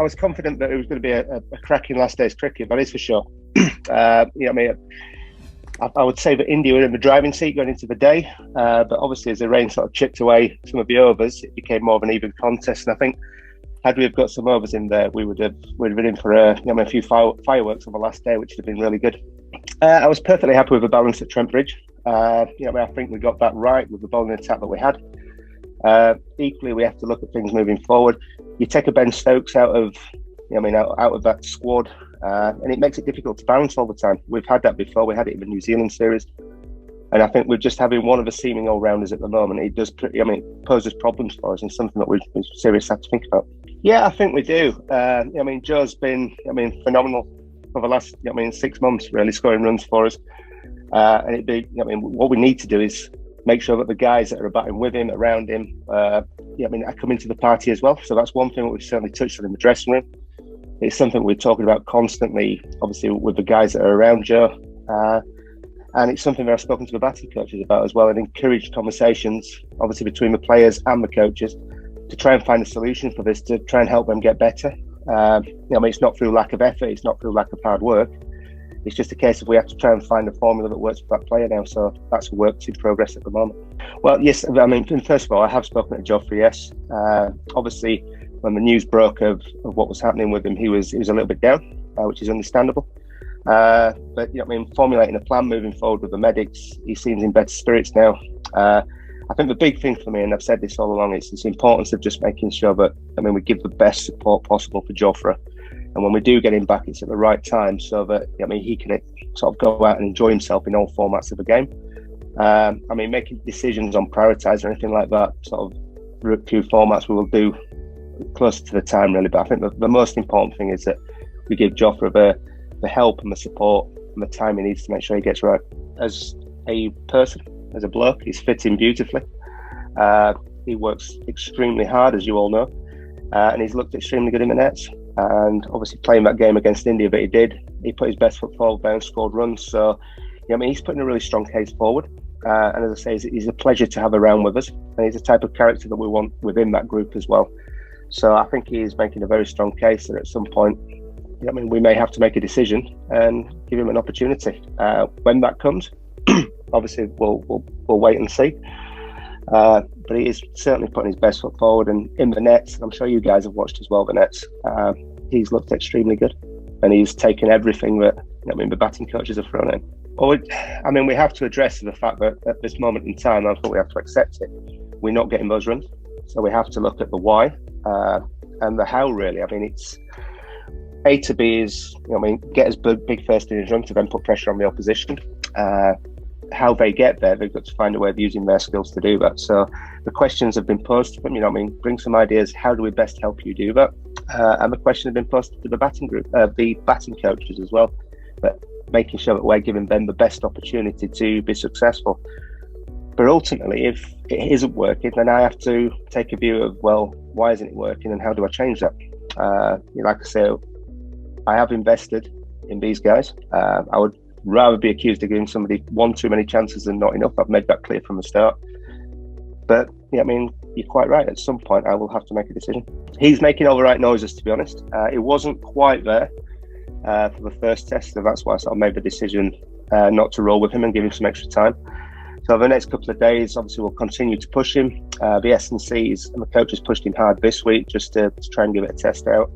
I was confident that it was going to be a cracking last day's cricket, that is for sure. I would say that India were in the driving seat going into the day, but obviously as the rain sort of chipped away some of the overs, it became more of an even contest. And I think had we have got some overs in there, we'd have been in for a few fireworks on the last day, which would have been really good. I was perfectly happy with the balance at Trent Bridge. I think we got that right with the bowling attack that we had. Equally, we have to look at things moving forward. You take a Ben Stokes out of that squad, and it makes it difficult to balance all the time. We've had that before. We had it in the New Zealand series, and I think we're just having one of the seeming all-rounders at the moment. It does, it poses problems for us, and something that we seriously have to think about. Yeah, I think we do. Joe's been, phenomenal for the last, 6 months, really scoring runs for us. And what we need to do is make sure that the guys that are batting with him, around him, are coming to the party as well. So that's one thing that we've certainly touched on in the dressing room. It's something we're talking about constantly, obviously, with the guys that are around Joe. And it's something that I've spoken to the batting coaches about as well, and encouraged conversations, obviously, between the players and the coaches to try and find a solution for this, to try and help them get better. It's not through lack of effort, it's not through lack of hard work. It's just a case of we have to try and find a formula that works for that player now. So that's work in progress at the moment. Well, yes, first of all, I have spoken to Joffrey, yes. Obviously, when the news broke of what was happening with him, he was a little bit down, which is understandable. But formulating a plan moving forward with the medics, he seems in better spirits now. I think the big thing for me, and I've said this all along, is the importance of just making sure that we give the best support possible for Jofra. And when we do get him back, it's at the right time, so that he can sort of go out and enjoy himself in all formats of the game. Making decisions on prioritising or anything like that, sort of few formats we will do closer to the time, really. But I think the most important thing is that we give Jofra the help and the support and the time he needs to make sure he gets right. As a person, as a bloke, he's fitting beautifully. He works extremely hard, as you all know, and he's looked extremely good in the nets. And obviously playing that game against India that he put his best foot forward there and scored runs. So, he's putting a really strong case forward. And as I say, he's a pleasure to have around with us. And he's the type of character that we want within that group as well. So I think he is making a very strong case that at some point, we may have to make a decision and give him an opportunity. When that comes, obviously we'll wait and see. But he is certainly putting his best foot forward, and in the nets, I'm sure you guys have watched as well, the nets, he's looked extremely good, and he's taken everything that the batting coaches have thrown in. Well, we have to address the fact that at this moment in time, I think we have to accept it, we're not getting those runs. So we have to look at the why and the how, really. It's A to B is, get as big first innings run to then put pressure on the opposition. How they get there, they've got to find a way of using their skills to do that. So the questions have been posed to them, bring some ideas, how do we best help you do that? And the question has been posed to the batting group, the batting coaches as well, but making sure that we're giving them the best opportunity to be successful. But ultimately, if it isn't working, then I have to take a view of, well, why isn't it working and how do I change that? Like I say, I have invested in these guys. I would rather be accused of giving somebody one too many chances than not enough. I've made that clear from the start. But you're quite right. At some point, I will have to make a decision. He's making all the right noises, to be honest. It wasn't quite there for the first test, so that's why I sort of made the decision not to roll with him and give him some extra time. So over the next couple of days, obviously, we'll continue to push him. The S&Cs and the coaches pushed him hard this week just to try and give it a test out.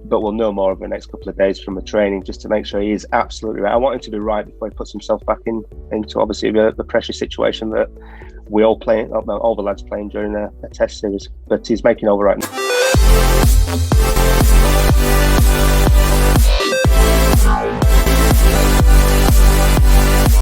But we'll know more over the next couple of days from the training, just to make sure he is absolutely right. I want him to be right before he puts himself back into obviously the pressure situation that we all play, all the lads playing during a test series. But he's making all the right now.